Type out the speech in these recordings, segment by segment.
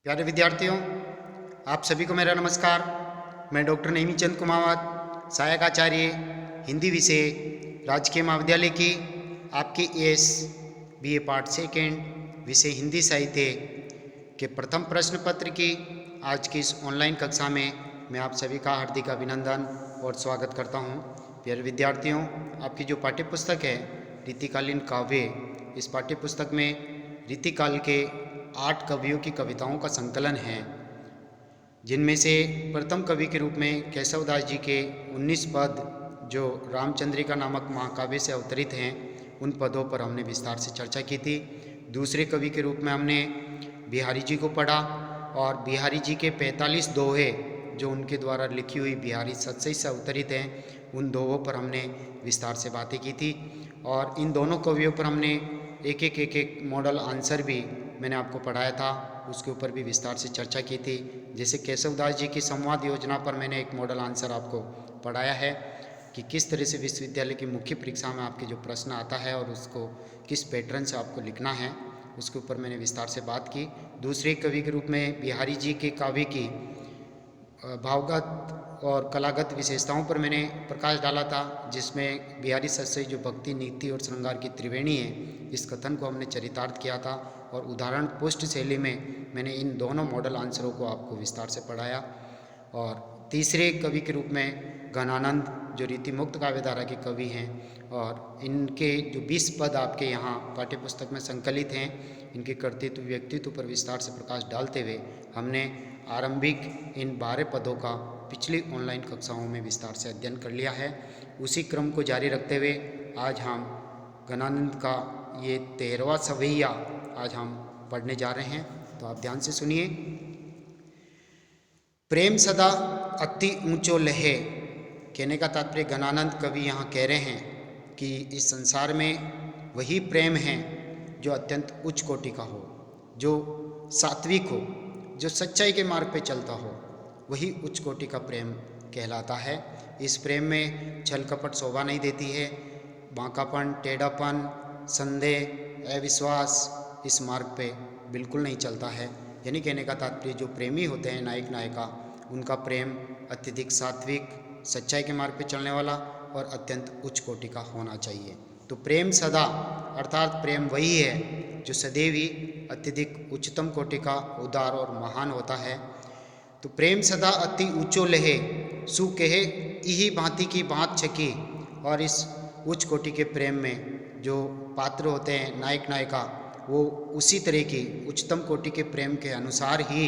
प्यारे विद्यार्थियों, आप सभी को मेरा नमस्कार। मैं डॉक्टर नेमीचंद कुमावत, सहायक आचार्य हिंदी विषय, राजकीय महाविद्यालय की आपके एस BA पार्ट सेकेंड विषय हिंदी साहित्य के प्रथम प्रश्न पत्र की आज की इस ऑनलाइन कक्षा में मैं आप सभी का हार्दिक अभिनंदन और स्वागत करता हूं। प्यारे विद्यार्थियों, आपकी जो पाठ्यपुस्तक है रीतिकालीन काव्य, इस पाठ्यपुस्तक में रीतिकाल के 8 कवियों की कविताओं का संकलन है, जिनमें से प्रथम कवि के रूप में केशवदास जी के 19 पद जो रामचंद्रिका नामक महाकाव्य से अवतरित हैं, उन पदों पर हमने विस्तार से चर्चा की थी। दूसरे कवि के रूप में हमने बिहारी जी को पढ़ा और बिहारी जी के 45 दोहे जो उनके द्वारा लिखी हुई बिहारी सतसई से अवतरित हैं, उन दोहों पर हमने विस्तार से बातें की थी। और इन दोनों कवियों पर हमने एक मॉडल आंसर भी मैंने आपको पढ़ाया था, उसके ऊपर भी विस्तार से चर्चा की थी। जैसे केशवदास जी की संवाद योजना पर मैंने एक मॉडल आंसर आपको पढ़ाया है कि किस तरह से विश्वविद्यालय की मुख्य परीक्षा में आपके जो प्रश्न आता है और उसको किस पैटर्न से आपको लिखना है, उसके ऊपर मैंने विस्तार से बात की। दूसरे कवि के रूप में बिहारी जी के काव्य की भावगत और कलागत विशेषताओं पर मैंने प्रकाश डाला था, जिसमें बिहारी सतसई जो भक्ति, नीति और श्रृंगार की त्रिवेणी है, इस कथन को हमने चरितार्थ किया था और उदाहरण पुष्ट शैली में मैंने इन दोनों मॉडल आंसरों को आपको विस्तार से पढ़ाया। और तीसरे कवि के रूप में घनानंद जो रीतिमुक्त काव्यधारा के कवि हैं, और इनके जो 20 पद आपके यहाँ पाठ्यपुस्तक में संकलित हैं, इनके कर्तृत्व व्यक्तित्व पर विस्तार से प्रकाश डालते हुए हमने आरंभिक इन 12 पदों का पिछली ऑनलाइन कक्षाओं में विस्तार से अध्ययन कर लिया है। उसी क्रम को जारी रखते हुए आज हम घनानंद का ये 13वां सवैया आज हम पढ़ने जा रहे हैं, तो आप ध्यान से सुनिए। प्रेम सदा अति ऊंचो लहे, कहने का तात्पर्य घनानंद कवि यहाँ कह रहे हैं कि इस संसार में वही प्रेम है जो अत्यंत उच्च कोटि का हो, जो सात्विक हो, जो सच्चाई के मार्ग पे चलता हो, वही उच्च कोटि का प्रेम कहलाता है। इस प्रेम में छल कपट शोभा नहीं देती है, बांकापन, टेढ़ापन, संदेह, अविश्वास इस मार्ग पे बिल्कुल नहीं चलता है। यानी कहने का तात्पर्य जो प्रेमी होते हैं, नायक नायिका, उनका प्रेम अत्यधिक सात्विक, सच्चाई के मार्ग पे चलने वाला और अत्यंत उच्च कोटि का होना चाहिए। तो प्रेम सदा अर्थात प्रेम वही है जो सदैव ही अत्यधिक उच्चतम कोटि का, उदार और महान होता है। तो प्रेम सदा अति ऊंचो लहे, सु कहे इही भांति की बात छकी। और इस उच्च कोटि के प्रेम में जो पात्र होते हैं, नायक नायिका, वो उसी तरह की उच्चतम कोटि के प्रेम के अनुसार ही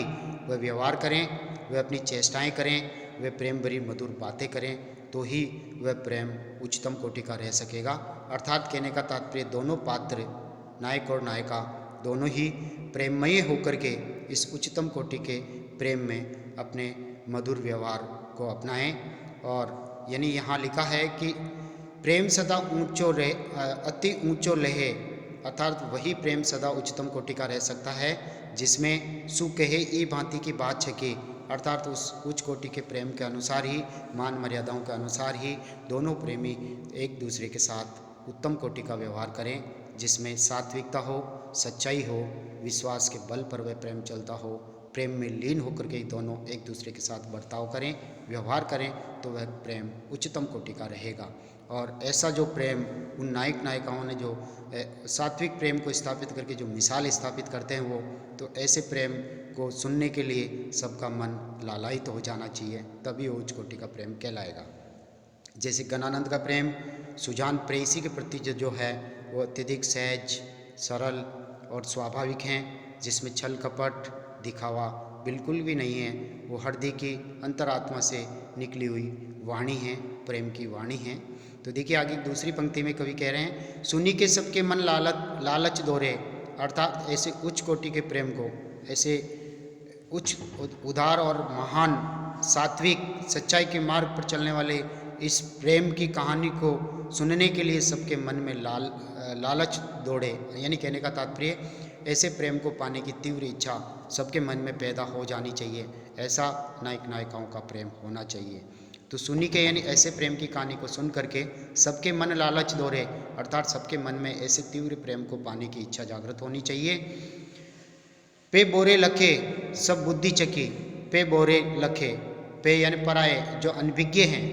वह व्यवहार करें, वह अपनी चेष्टाएं करें, वे प्रेम भरी मधुर बातें करें, तो ही वह प्रेम उच्चतम कोटि का रह सकेगा। अर्थात कहने का तात्पर्य दोनों पात्र, नायक और नायिका, दोनों ही प्रेममय होकर के इस उच्चतम कोटि के प्रेम में अपने मधुर व्यवहार को अपनाएं। और यानी यहाँ लिखा है कि प्रेम सदा ऊंचो रहे, अति ऊंचो लहे, अर्थात वही प्रेम सदा उच्चतम कोटि का रह सकता है जिसमें सु कहे ई भांति की बात छके, अर्थात उस उच्च कोटि के प्रेम के अनुसार ही, मान मर्यादाओं के अनुसार ही दोनों प्रेमी एक दूसरे के साथ उत्तम कोटि का व्यवहार करें, जिसमें सात्विकता हो, सच्चाई हो, विश्वास के बल पर वह प्रेम चलता हो, प्रेम में लीन होकर के दोनों एक दूसरे के साथ बर्ताव करें, व्यवहार करें, तो वह प्रेम उच्चतम कोटि का रहेगा। और ऐसा जो प्रेम उन नायक नायिकाओं ने जो सात्विक प्रेम को स्थापित करके जो मिसाल स्थापित करते हैं, वो तो ऐसे प्रेम को सुनने के लिए सबका मन लालायित हो जाना चाहिए, तभी वो उच्च कोटि का प्रेम कहलाएगा। जैसे घनानंद का प्रेम सुजान प्रेयसी के प्रति जो है वो अत्यधिक सहज, सरल और स्वाभाविक हैं, जिसमें छल कपट, दिखावा बिल्कुल भी नहीं है। वो हृदय की अंतरात्मा से निकली हुई वाणी है, प्रेम की वाणी है। तो देखिए आगे दूसरी पंक्ति में कवि कह रहे हैं, सुनी के सबके मन लालच दोरे, अर्थात ऐसे उच्च कोटि के प्रेम को, ऐसे उच्च उदार और महान सात्विक सच्चाई के मार्ग पर चलने वाले इस प्रेम की कहानी को सुनने के लिए सबके मन में लालच दौड़े। यानी कहने का तात्पर्य ऐसे प्रेम को पाने की तीव्र इच्छा सबके मन में पैदा हो जानी चाहिए, ऐसा नायक नायिकाओं का प्रेम होना चाहिए। तो सुनी के यानी ऐसे प्रेम की कहानी को सुन करके सबके मन लालच दौड़े, अर्थात सबके मन में ऐसे तीव्र प्रेम को पाने की इच्छा जागृत होनी चाहिए। पे बोरे लखे, सब बुद्धि चकी, पे बोरे लखे, पे यानी पराए, जो अनभिज्ञ हैं,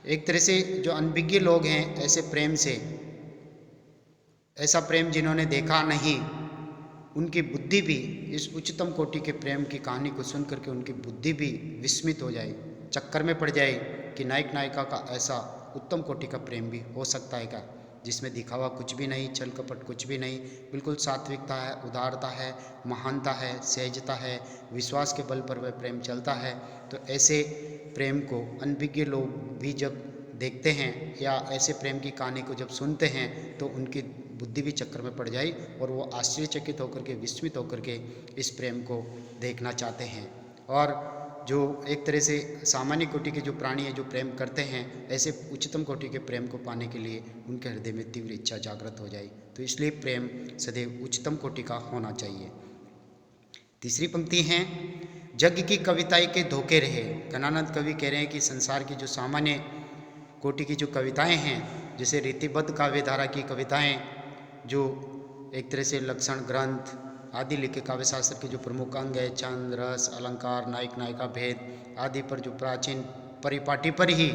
एक तरह से जो अनभिज्ञ लोग हैं, ऐसे प्रेम से, ऐसा प्रेम जिन्होंने देखा नहीं, उनकी बुद्धि भी इस उच्चतम कोटि के प्रेम की कहानी को सुन करके उनकी बुद्धि भी विस्मित हो जाए, चक्कर में पड़ जाए कि नायक नायिका का ऐसा उत्तम कोटि का प्रेम भी हो सकता है क्या, जिसमें दिखावा कुछ भी नहीं, छल कपट कुछ भी नहीं, बिल्कुल सात्विकता है, उदारता है, महानता है, सहजता है, विश्वास के बल पर वह प्रेम चलता है। तो ऐसे प्रेम को अनभिज्ञ लोग भी जब देखते हैं या ऐसे प्रेम की कहानी को जब सुनते हैं तो उनकी बुद्धि भी चक्कर में पड़ जाए और वो आश्चर्यचकित होकर के, विस्मित होकर के इस प्रेम को देखना चाहते हैं। और जो एक तरह से सामान्य कोटि के जो प्राणी हैं, जो प्रेम करते हैं, ऐसे उच्चतम कोटि के प्रेम को पाने के लिए उनके हृदय में तीव्र इच्छा जागृत हो जाए। तो इसलिए प्रेम सदैव उच्चतम कोटि का होना चाहिए। तीसरी पंक्ति है, जग की कविताएं के धोखे रहे। गणानंद कवि कह रहे हैं कि संसार की जो सामान्य कोटि की जो कविताएं हैं, जैसे रीतिबद्ध काव्यधारा की कविताएं, जो एक तरह से लक्षण ग्रंथ आदि लिखे काव्य शास्त्र के जो प्रमुख अंग है, छंद, रस, अलंकार, नायक नायिका भेद आदि पर जो प्राचीन परिपाटी पर ही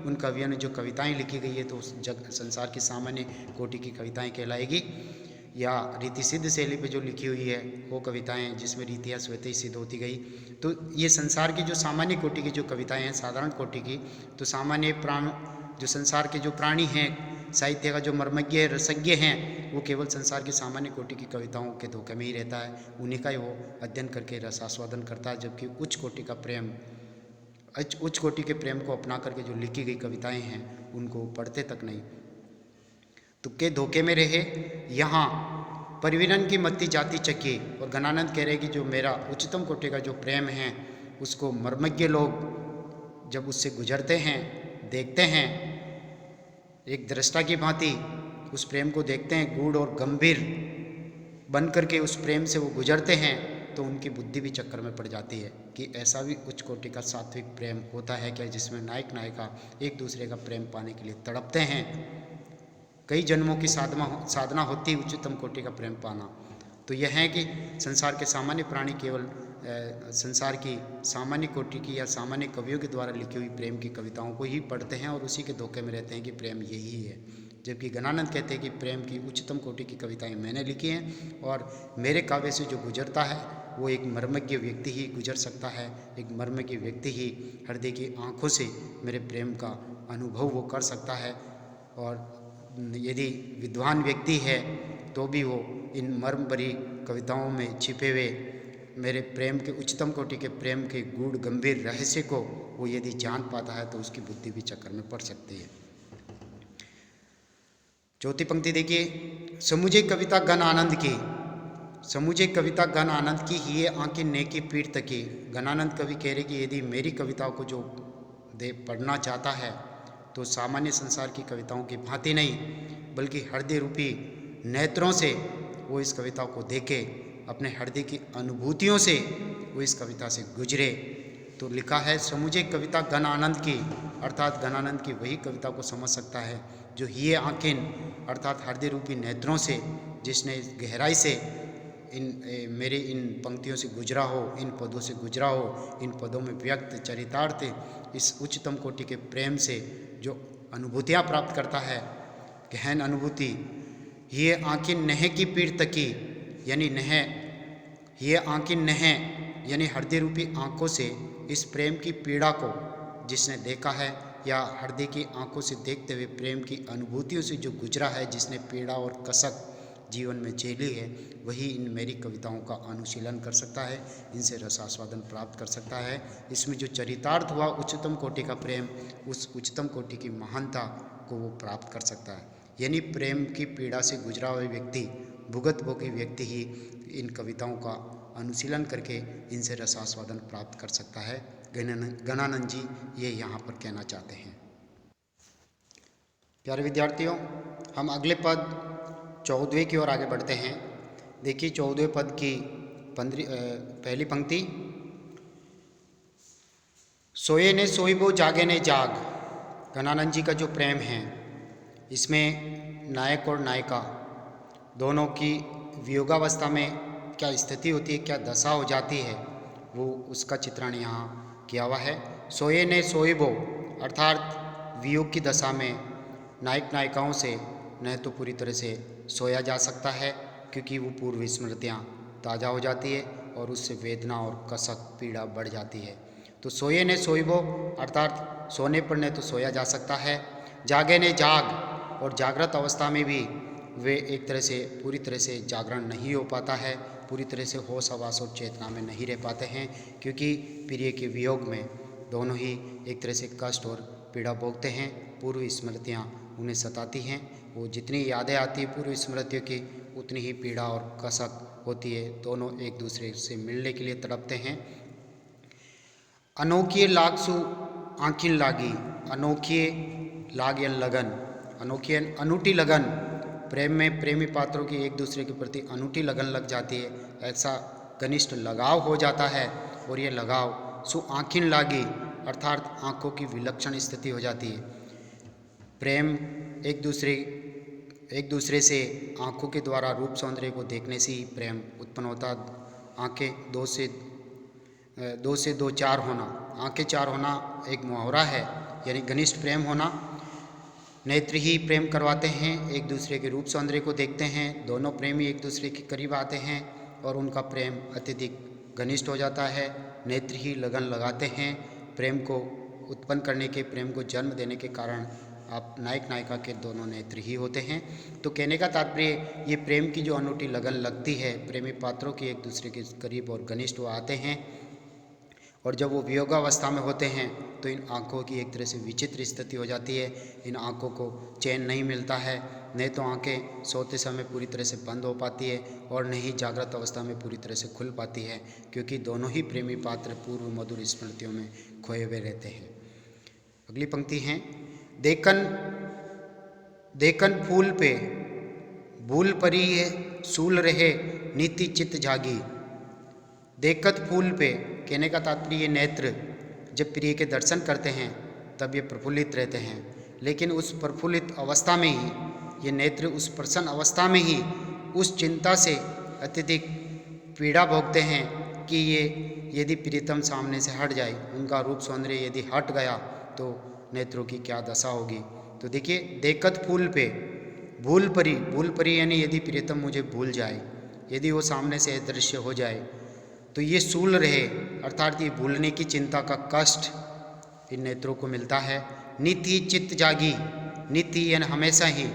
उन कवियों ने जो कविताएं लिखी गई है, तो उस जग संसार की सामान्य कोटि की कविताएं कहलाएगी। या रीति सिद्ध शैली पे जो लिखी हुई है वो कविताएं, जिसमें रीतियाँ स्वतः ही सिद्ध होती गई। तो ये संसार की जो सामान्य कोटि की जो कविताएं हैं, साधारण कोटि की, तो सामान्य प्राण जो संसार के जो प्राणी हैं, साहित्य का जो मर्मज्ञ रसज्ञ हैं, वो केवल संसार की सामान्य कोटि की कविताओं के धोखे में ही रहता है, उन्हीं का ही वो अध्ययन करके रसास्वादन करता है। जबकि उच्च कोटि का प्रेम, उच्च कोटि के प्रेम को अपना करके जो लिखी गई कविताएं हैं, उनको पढ़ते तक नहीं। तुक्के धोखे में रहे, यहाँ परिवीरन की मत्ती जाति चकी। और गणानंद कह रहे हैं कि जो मेरा उच्चतम कोटि का जो प्रेम है, उसको मर्मज्ञ लोग जब उससे गुजरते हैं, देखते हैं, एक दृष्टा की भांति उस प्रेम को देखते हैं, गूढ़ और गंभीर बन करके उस प्रेम से वो गुजरते हैं, तो उनकी बुद्धि भी चक्कर में पड़ जाती है कि ऐसा भी उच्च कोटि का सात्विक प्रेम होता है क्या, जिसमें नायक नायिका एक दूसरे का प्रेम पाने के लिए तड़पते हैं। कई जन्मों की साधना होती है उच्चतम कोटि का प्रेम पाना। तो यह है कि संसार के सामान्य प्राणी केवल संसार की सामान्य कोटि की या सामान्य कवियों के द्वारा लिखी हुई प्रेम की कविताओं को ही पढ़ते हैं और उसी के धोखे में रहते हैं कि प्रेम यही है। जबकि गणानंद कहते हैं कि प्रेम की उच्चतम कोटि की कविताएं मैंने लिखी हैं और मेरे काव्य से जो गुजरता है वो एक मर्मज्ञ व्यक्ति ही गुजर सकता है, एक मर्मज्ञ व्यक्ति ही हृदय की आँखों से मेरे प्रेम का अनुभव वो कर सकता है। और यदि विद्वान व्यक्ति है तो भी वो इन मर्म भरी कविताओं में छिपे हुए मेरे प्रेम के उच्चतम कोटि के प्रेम के गूढ़ गंभीर रहस्य को वो यदि जान पाता है तो उसकी बुद्धि भी चक्कर में पड़ सकती है। चौथी पंक्ति देखिए, समुझे कविता गण आनंद की। समुझे कविता गण आनंद की ही ये आंखें नेकी पीठ तकी। गणानंद कवि कह रहे कि यदि मेरी कविताओं को जो पढ़ना चाहता है तो सामान्य संसार की कविताओं की भांति नहीं, बल्कि हृदय रूपी नेत्रों से वो इस कविता को देखे, अपने हृदय की अनुभूतियों से वो इस कविता से गुजरे। तो लिखा है, समुझे कविता गण आनंद की, अर्थात गणानंद की वही कविता को समझ सकता है जो ये आँखें अर्थात हृदय रूपी नेत्रों से, जिसने गहराई से मेरी इन पंक्तियों से गुजरा हो, इन पदों से गुजरा हो, इन पदों में व्यक्त चरितार्थ इस उच्चतम कोटि के प्रेम से जो अनुभूतियाँ प्राप्त करता है, गहन अनुभूति। ये आँखें नह की पीठ तकी, यानी नह, ये आँखें नह यानी हृदय रूपी आँखों से इस प्रेम की पीड़ा को जिसने देखा है या हृदय की आँखों से देखते हुए प्रेम की अनुभूतियों से जो गुजरा है, जिसने पीड़ा और कसक जीवन में झेली है, वही इन मेरी कविताओं का अनुशीलन कर सकता है, इनसे रसास्वादन प्राप्त कर सकता है। इसमें जो चरितार्थ हुआ उच्चतम कोटि का प्रेम, उस उच्चतम कोटि की महानता को वो प्राप्त कर सकता है। यानी प्रेम की पीड़ा से गुजरा हुआ व्यक्ति, भुगत भोगी व्यक्ति ही इन कविताओं का अनुशीलन करके इनसे रसास्वादन प्राप्त कर सकता है। गणानंद जी ये यहाँ पर कहना चाहते हैं। प्यारे विद्यार्थियों, हम अगले पद 14वें की ओर आगे बढ़ते हैं। देखिए 14वें पद की पहली पंक्ति, सोए ने सोईबो जागे ने जाग। गणानंद जी का जो प्रेम है, इसमें नायक और नायिका दोनों की वियोगावस्था में क्या स्थिति होती है, क्या दशा हो जाती है, वो उसका चित्रण यहाँ किया हुआ है। सोए ने सोइबो अर्थात वियोग की दशा में नायक नायिकाओं से न तो पूरी तरह से सोया जा सकता है, क्योंकि वो पूर्व स्मृतियाँ ताज़ा हो जाती है और उससे वेदना और कसक पीड़ा बढ़ जाती है। तो सोए ने सोइबो अर्थात सोने पर न तो सोया जा सकता है, जागे ने जाग, और जागृत अवस्था में भी वे एक तरह से पूरी तरह से जागरण नहीं हो पाता है, पूरी तरह से होश हवास और चेतना में नहीं रह पाते हैं, क्योंकि प्रिय के वियोग में दोनों ही एक तरह से कष्ट और पीड़ा भोगते हैं। पूर्व स्मृतियाँ उन्हें सताती हैं, वो जितनी यादें आती हैं पूर्व स्मृतियों की उतनी ही पीड़ा और कसक होती है। दोनों एक दूसरे से मिलने के लिए तड़पते हैं। अनोखिए लागसु आँखिन लागी, अनोखिए लाग या लगन, अनोखी अनूठी लगन, प्रेम में प्रेमी पात्रों की एक दूसरे के प्रति अनूठी लगन लग जाती है, ऐसा घनिष्ठ लगाव हो जाता है। और ये लगाव सु आँखिन लागी अर्थात आँखों की विलक्षण स्थिति हो जाती है। प्रेम एक दूसरे से आँखों के द्वारा रूप सौंदर्य को देखने से ही प्रेम उत्पन्न होता। आँखें दो से दो चार होना, आँखें चार होना एक मुहावरा है, यानी घनिष्ठ प्रेम होना। नेत्र ही प्रेम करवाते हैं, एक दूसरे के रूप सौंदर्य को देखते हैं, दोनों प्रेमी एक दूसरे के करीब आते हैं और उनका प्रेम अत्यधिक घनिष्ठ हो जाता है। नेत्र ही लगन लगाते हैं, प्रेम को उत्पन्न करने के, प्रेम को जन्म देने के कारण आप नायक नायिका के दोनों नेत्र ही होते हैं। तो कहने का तात्पर्य ये प्रेम की जो अनूठी लगन लगती है, प्रेमी पात्रों की एक दूसरे के करीब और घनिष्ठ वो आते हैं, और जब वो वियोगावस्था में होते हैं तो इन आँखों की एक तरह से विचित्र स्थिति हो जाती है। इन आँखों को चैन नहीं मिलता है, नहीं तो आँखें सोते समय पूरी तरह से बंद हो पाती है और नहीं जागृत अवस्था में पूरी तरह से खुल पाती है, क्योंकि दोनों ही प्रेमी पात्र पूर्व मधुर स्मृतियों में खोए हुए रहते हैं। अगली पंक्ति है, देखन फूल पे भूल परी सूल रहे नीति चित्त जागी। देखत फूल पे कहने का तात्पर्य ये नेत्र जब प्रिय के दर्शन करते हैं तब ये प्रफुल्लित रहते हैं, लेकिन उस प्रफुल्लित अवस्था में ही ये नेत्र उस प्रसन्न अवस्था में ही उस चिंता से अत्यधिक पीड़ा भोगते हैं कि ये यदि प्रीतम सामने से हट जाए, उनका रूप सौंदर्य यदि हट गया तो नेत्रों की क्या दशा होगी। तो देखिए, देखत फूल पे भूल परी यानी यदि प्रीतम मुझे भूल जाए, यदि वो सामने से अदृश्य हो जाए तो ये सूल रहे अर्थात ये भूलने की चिंता का कष्ट इन नेत्रों को मिलता है। नित्य चित्त जागी, नित्य यानी हमेशा ही,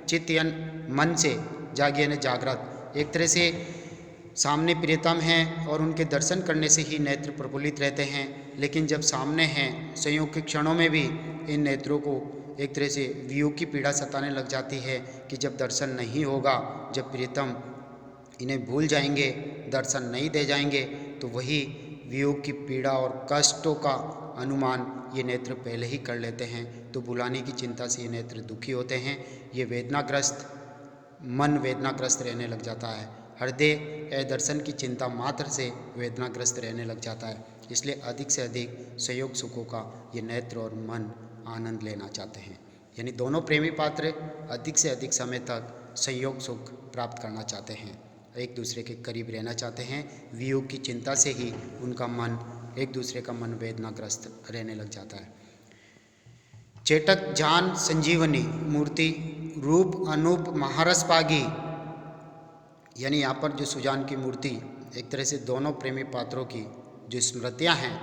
चित्त यानी मन से, जागी यानी जागृत। एक तरह से सामने प्रियतम हैं और उनके दर्शन करने से ही नेत्र प्रफुल्लित रहते हैं, लेकिन जब सामने हैं संयोग के क्षणों में भी इन नेत्रों को एक तरह से वियोग की पीड़ा सताने लग जाती है कि जब दर्शन नहीं होगा, जब प्रियतम इन्हें भूल जाएंगे, दर्शन नहीं दे जाएंगे, तो वही वियोग की पीड़ा और कष्टों का अनुमान ये नेत्र पहले ही कर लेते हैं। तो बुलाने की चिंता से ये नेत्र दुखी होते हैं, ये वेदनाग्रस्त मन वेदनाग्रस्त रहने लग जाता है, हृदय दर्शन की चिंता मात्र से वेदनाग्रस्त रहने लग जाता है। इसलिए अधिक से अधिक संयोग सुखों का ये नेत्र और मन आनंद लेना चाहते हैं, यानी दोनों प्रेमी पात्र अधिक से अधिक समय तक संयोग सुख प्राप्त करना चाहते हैं, एक दूसरे के करीब रहना चाहते हैं। वियोग की चिंता से ही उनका मन, एक दूसरे का मन वेदनाग्रस्त रहने लग जाता है। चेटक जान संजीवनी मूर्ति रूप अनूप महारस पागी, यानी यहाँ पर जो सुजान की मूर्ति एक तरह से दोनों प्रेमी पात्रों की जो स्मृतियाँ हैं,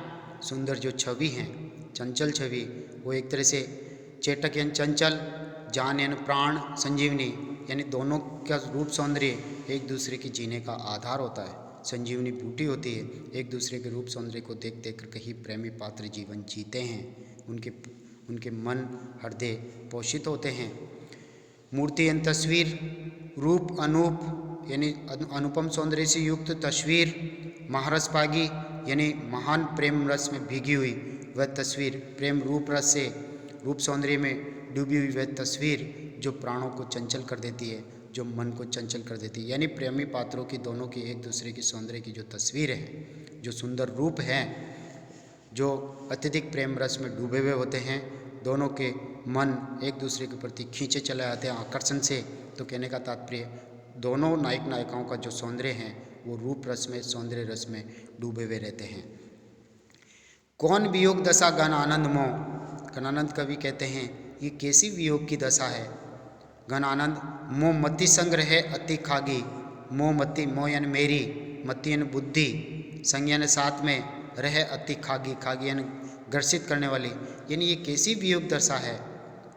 सुंदर जो छवि हैं, चंचल छवि, वो एक तरह से चेटक यानी चंचल, जान यानी प्राण, संजीवनी यानी दोनों का रूप सौंदर्य एक दूसरे के जीने का आधार होता है। संजीवनी बूटी होती है, एक दूसरे के रूप सौंदर्य को देख देख कर कहीं प्रेमी पात्र जीवन जीते हैं, उनके मन हृदय पोषित होते हैं। मूर्ति यानी तस्वीर, रूप अनूप यानी अनुपम सौंदर्य से युक्त तस्वीर, महारस पागी यानी महान प्रेम रस में भीगी हुई वह तस्वीर, प्रेम रूप रस से रूप सौंदर्य में डूबी हुई वह तस्वीर जो प्राणों को चंचल कर देती है, जो मन को चंचल कर देती है। यानी प्रेमी पात्रों की दोनों की एक दूसरे की सौंदर्य की जो तस्वीर है, जो सुंदर रूप है, जो अत्यधिक प्रेम रस में डूबे हुए होते हैं, दोनों के मन एक दूसरे के प्रति खींचे चले आते हैं आकर्षण से। तो कहने का तात्पर्य दोनों नायक नायिकाओं का जो सौंदर्य है वो रूप रस में, सौंदर्य रस में डूबे हुए रहते हैं। कौन वियोग दशा घन आनंद मोह, घनानंद कवि कहते हैं ये कैसी वियोग की दशा है। घन आनंद मोह मति संग्रह अति खागी, मोह मति, मोह यानी मेरी, मति यानी बुद्धि, संग यानी साथ में, रह अति खागी, खागी यानी ग्रसित करने वाली। यानी ये कैसी वियोग दशा है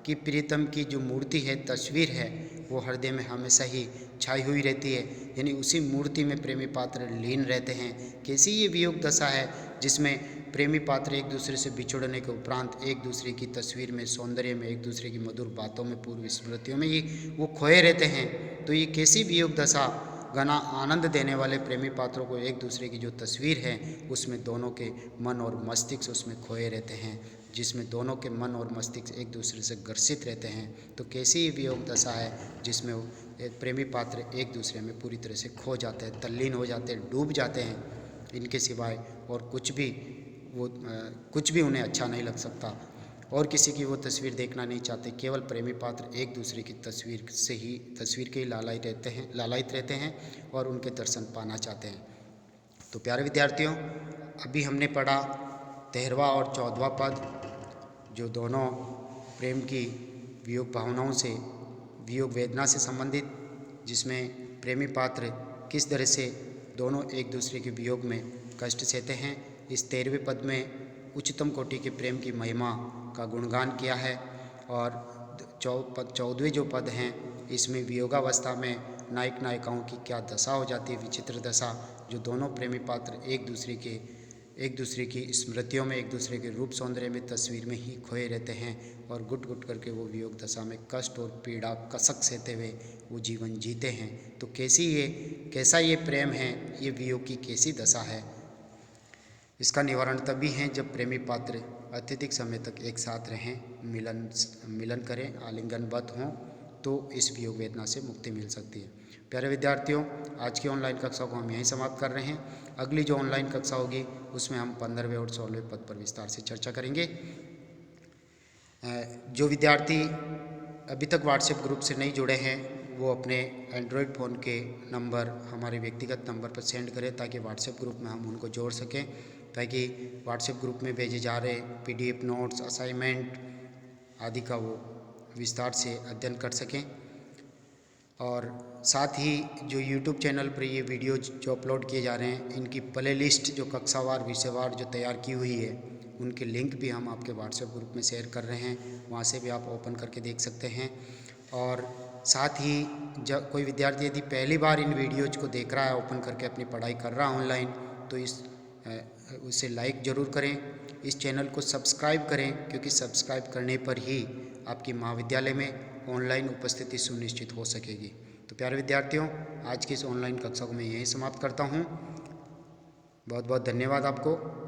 कि प्रीतम की जो मूर्ति है, तस्वीर है, वो हृदय में हमेशा ही छाई हुई रहती है, यानी उसी मूर्ति में प्रेमी पात्र लीन रहते हैं। कैसी ये वियोग दशा है जिसमें प्रेमी पात्र एक दूसरे से बिछुड़ने के उपरांत एक दूसरे की तस्वीर में, सौंदर्य में, एक दूसरे की मधुर बातों में, पूर्व स्मृतियों में ही वो खोए रहते हैं। तो ये कैसी वियोग दशा, घना आनंद देने वाले प्रेमी पात्रों को एक दूसरे की जो तस्वीर है उसमें दोनों के मन और मस्तिष्क उसमें खोए रहते हैं, जिसमें दोनों के मन और मस्तिष्क एक दूसरे से ग्रसित रहते हैं। तो कैसी ये वियोग दशा है जिसमें प्रेमी पात्र एक दूसरे में पूरी तरह से खो जाते हैं, तल्लीन हो जाते हैं, डूब जाते हैं। इनके सिवाय और कुछ भी उन्हें अच्छा नहीं लग सकता और किसी की वो तस्वीर देखना नहीं चाहते। केवल प्रेमी पात्र एक दूसरे की तस्वीर के ही लालायित रहते हैं और उनके दर्शन पाना चाहते हैं। तो प्यारे विद्यार्थियों, अभी हमने पढ़ा 13वां और 14वां पद, जो दोनों प्रेम की वियोग भावनाओं से, वियोग वेदना से संबंधित, जिसमें प्रेमी पात्र किस तरह से दोनों एक दूसरे के वियोग में कष्ट सहते हैं। इस 13वें पद में उच्चतम कोटि के प्रेम की महिमा का गुणगान किया है और 14वें जो पद हैं इसमें वियोगावस्था में नायक नायिकाओं की क्या दशा हो जाती है, विचित्र दशा, जो दोनों प्रेमी पात्र एक दूसरे की स्मृतियों में, एक दूसरे के रूप सौंदर्य में, तस्वीर में ही खोए रहते हैं और घुट घुट करके वो वियोग दशा में कष्ट और पीड़ा कसक सहते हुए वो जीवन जीते हैं। तो कैसा ये प्रेम है, ये वियोग की कैसी दशा है। इसका निवारण तभी है जब प्रेमी पात्र अत्यधिक समय तक एक साथ रहें, मिलन करें, आलिंगनबद्ध हों, तो इस वियोग वेदना से मुक्ति मिल सकती है। प्यारे विद्यार्थियों, आज की ऑनलाइन कक्षा को हम यहीं समाप्त कर रहे हैं। अगली जो ऑनलाइन कक्षा होगी उसमें हम 15वें और 16वें पद पर विस्तार से चर्चा करेंगे। जो विद्यार्थी अभी तक व्हाट्सएप ग्रुप से नहीं जुड़े हैं वो अपने एंड्रॉयड फ़ोन के नंबर हमारे व्यक्तिगत नंबर पर सेंड करें ताकि व्हाट्सएप ग्रुप में हम उनको जोड़ सकें, ताकि व्हाट्सएप ग्रुप में भेजे जा रहे PDF नोट्स, असाइनमेंट आदि का वो विस्तार से अध्ययन कर सकें। और साथ ही जो YouTube चैनल पर ये वीडियो जो अपलोड किए जा रहे हैं, इनकी प्ले लिस्ट जो कक्षावार विषयवार जो तैयार की हुई है, उनके लिंक भी हम आपके व्हाट्सएप ग्रुप में शेयर कर रहे हैं, वहाँ से भी आप ओपन करके देख सकते हैं। और साथ ही जब कोई विद्यार्थी यदि पहली बार इन वीडियोज़ को देख रहा है, ओपन करके अपनी पढ़ाई कर रहा है ऑनलाइन, तो उसे लाइक ज़रूर करें, इस चैनल को सब्सक्राइब करें, क्योंकि सब्सक्राइब करने पर ही आपकी महाविद्यालय में ऑनलाइन उपस्थिति सुनिश्चित हो सकेगी। तो प्यारे विद्यार्थियों, आज की इस ऑनलाइन कक्षा को मैं यहीं समाप्त करता हूँ। बहुत बहुत धन्यवाद आपको।